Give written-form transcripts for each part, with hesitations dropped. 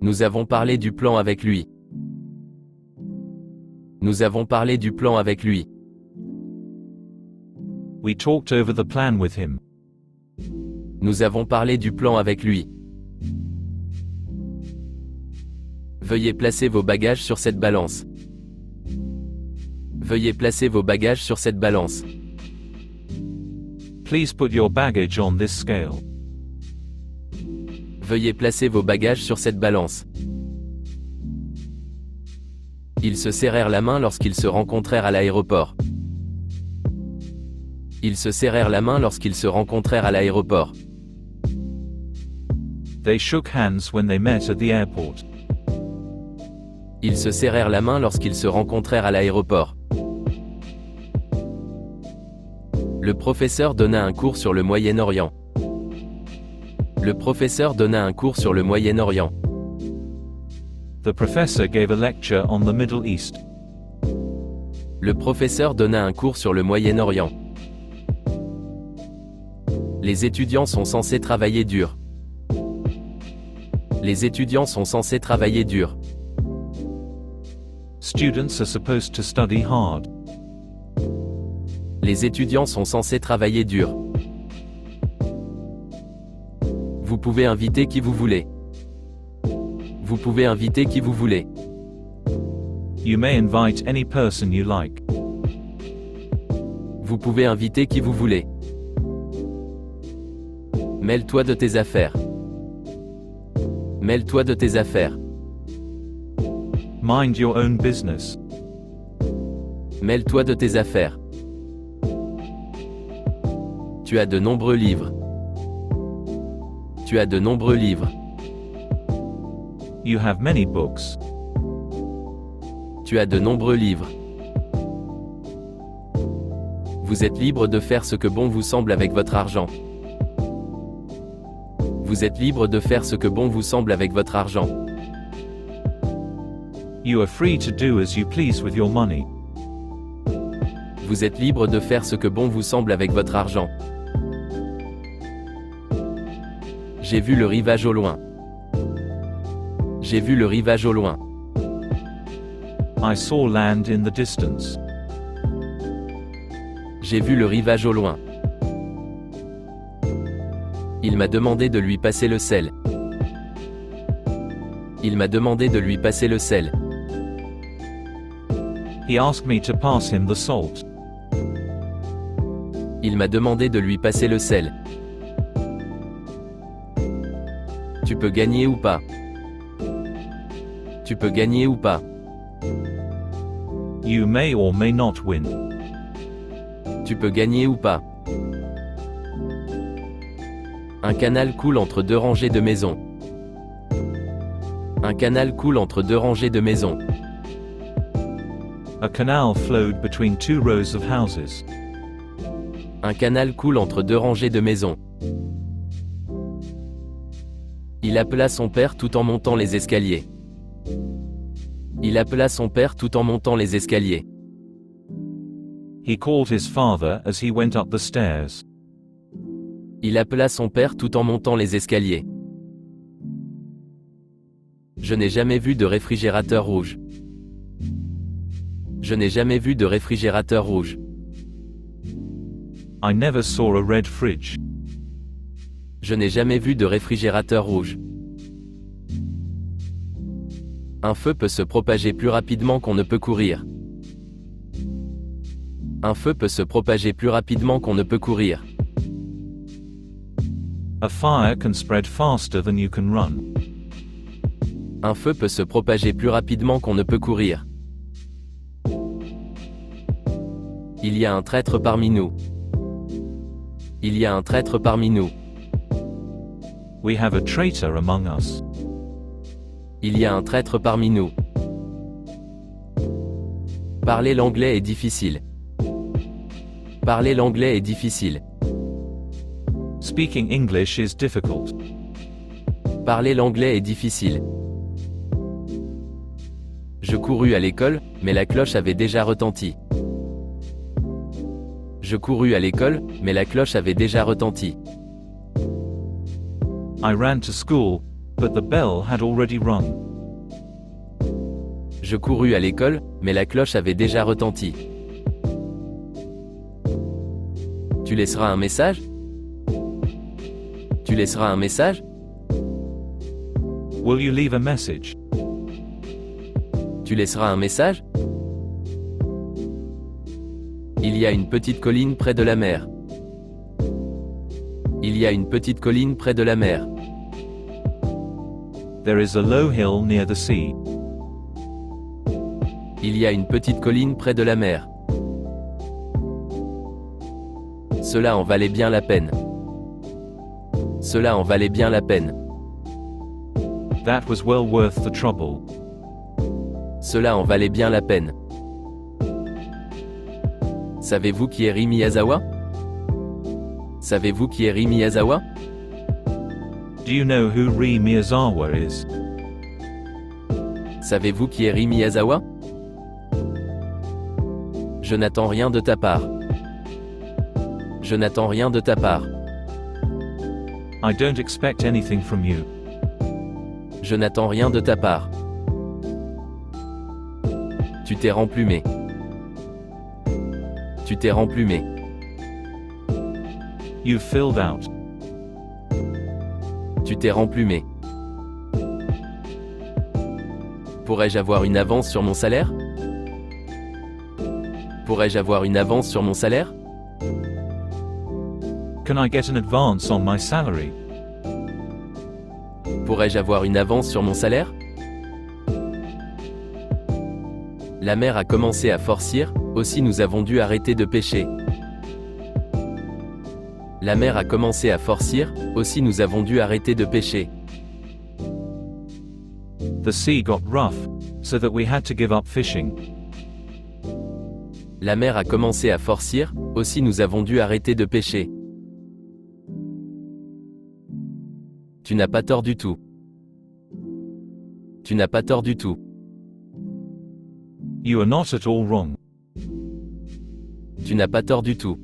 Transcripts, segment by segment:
Nous avons parlé du plan avec lui. Nous avons parlé du plan avec lui. We talked over the plan with him. Nous avons parlé du plan avec lui. Veuillez placer vos bagages sur cette balance. Veuillez placer vos bagages sur cette balance. Please put your baggage on this scale. Veuillez placer vos bagages sur cette balance. Ils se serrèrent la main lorsqu'ils se rencontrèrent à l'aéroport. Ils se serrèrent la main lorsqu'ils se rencontrèrent à l'aéroport. They shook hands when they met at the airport. Ils se serrèrent la main lorsqu'ils se rencontrèrent à l'aéroport. Le professeur donna un cours sur le Moyen-Orient. Le professeur donna un cours sur le Moyen-Orient. The professor gave a lecture on the Middle East. Le professeur donna un cours sur le Moyen-Orient. Les étudiants sont censés travailler dur. Les étudiants sont censés travailler dur. Students are supposed to study hard. Les étudiants sont censés travailler dur. Vous pouvez inviter qui vous voulez. Vous pouvez inviter qui vous voulez. You may invite any person you like. Vous pouvez inviter qui vous voulez. Mêle-toi de tes affaires. Mêle-toi de tes affaires. Mind your own business. Mêle-toi de tes affaires. Tu as de nombreux livres. Tu as de nombreux livres. You have many books. Tu as de nombreux livres. Vous êtes libre de faire ce que bon vous semble avec votre argent. Vous êtes libre de faire ce que bon vous semble avec votre argent. You are free to do as you please with your money. Vous êtes libre de faire ce que bon vous semble avec votre argent. J'ai vu le rivage au loin. J'ai vu le rivage au loin. I saw land in the distance. J'ai vu le rivage au loin. Il m'a demandé de lui passer le sel. Il m'a demandé de lui passer le sel. He asked me to pass him the salt. Il m'a demandé de lui passer le sel. Tu peux gagner ou pas. Tu peux gagner ou pas. You may or may not win. Tu peux gagner ou pas. Un canal coule entre deux rangées de maisons. Un canal coule entre deux rangées de maisons. A canal flowed between two rows of houses. Un canal coule entre deux rangées de maisons. Il appela son père tout en montant les escaliers. Il appela son père tout en montant les escaliers. He called his father as he went up the stairs. Il appela son père tout en montant les escaliers. Je n'ai jamais vu de réfrigérateur rouge. Je n'ai jamais vu de réfrigérateur rouge. I never saw a red fridge. Je n'ai jamais vu de réfrigérateur rouge. Un feu peut se propager plus rapidement qu'on ne peut courir. Un feu peut se propager plus rapidement qu'on ne peut courir. A fire can spread faster than you can run. Un feu peut se propager plus rapidement qu'on ne peut courir. Il y a un traître parmi nous. Il y a un traître parmi nous. We have a traitor among us. Il y a un traître parmi nous. Parler l'anglais est difficile. Parler l'anglais est difficile. Speaking English is difficult. Parler l'anglais est difficile. Je courus à l'école, mais la cloche avait déjà retenti. Je courus à l'école, mais la cloche avait déjà retenti. I ran to school, but the bell had already rung. Je courus à l'école, mais la cloche avait déjà retenti. Tu laisseras un message? Tu laisseras un message? Will you leave a message? Tu laisseras un message? Il y a une petite colline près de la mer. Il y a une petite colline près de la mer. There is a low hill near the sea. Il y a une petite colline près de la mer. Cela en valait bien la peine. Cela en valait bien la peine. That was well worth the trouble. Cela en valait bien la peine. Savez-vous qui est Ri Miyazawa? Savez-vous qui est Ri Miyazawa? Do you know who Ri Miyazawa is? Savez-vous qui est Ri Miyazawa? Je n'attends rien de ta part. Je n'attends rien de ta part. I don't expect anything from you. Je n'attends rien de ta part. Tu t'es remplumé. Tu t'es remplumé. You've filled out. Tu t'es remplumé. Pourrais-je avoir une avance sur mon salaire? Pourrais-je avoir une avance sur mon salaire? Can I get an advance on my salary? Pourrais-je avoir une avance sur mon salaire? La mer a commencé à forcir, aussi nous avons dû arrêter de pêcher. La mer a commencé à forcir, aussi nous avons dû arrêter de pêcher. The sea got rough, so that we had to give up fishing. La mer a commencé à forcir, aussi nous avons dû arrêter de pêcher. Tu n'as pas tort du tout. Tu n'as pas tort du tout. You are not at all wrong. Tu n'as pas tort du tout.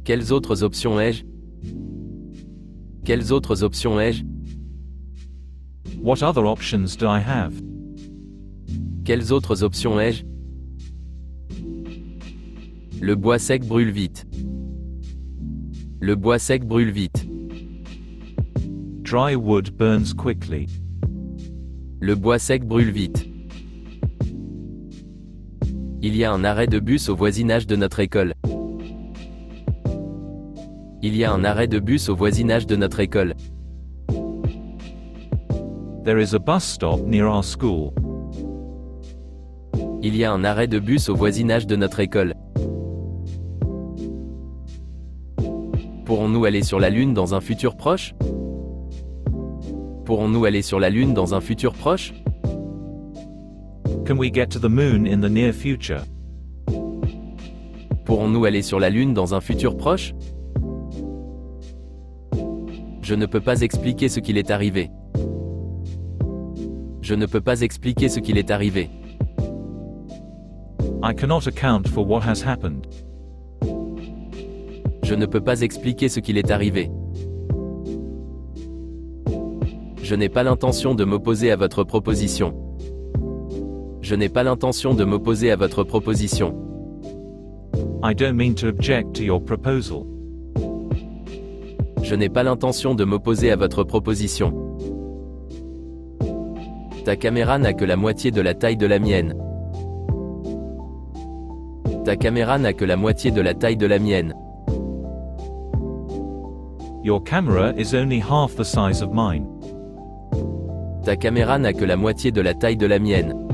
Quelles autres options ai-je? Quelles autres options ai-je? What other options do I have? Quelles autres options ai-je? Le bois sec brûle vite. Le bois sec brûle vite. Dry wood burns quickly. Le bois sec brûle vite. Il y a un arrêt de bus au voisinage de notre école. Il y a un arrêt de bus au voisinage de notre école. There is a bus stop near our school. Il y a un arrêt de bus au voisinage de notre école. Pourrons-nous aller sur la Lune dans un futur proche? Pourrons-nous aller sur la Lune dans un futur proche? Can we get to the moon in the near future? Pourrons-nous aller sur la Lune dans un futur proche? Je ne peux pas expliquer ce qu'il est arrivé. Je ne peux pas expliquer ce qu'il est arrivé. I cannot account for what has happened. Je ne peux pas expliquer ce qu'il est arrivé. Je n'ai pas l'intention de m'opposer à votre proposition. Je n'ai pas l'intention de m'opposer à votre proposition. I don't mean to object to your proposal. Je n'ai pas l'intention de m'opposer à votre proposition. Ta caméra n'a que la moitié de la taille de la mienne. Ta caméra n'a que la moitié de la taille de la mienne. Your camera is only half the size of mine. Ta caméra n'a que la moitié de la taille de la mienne.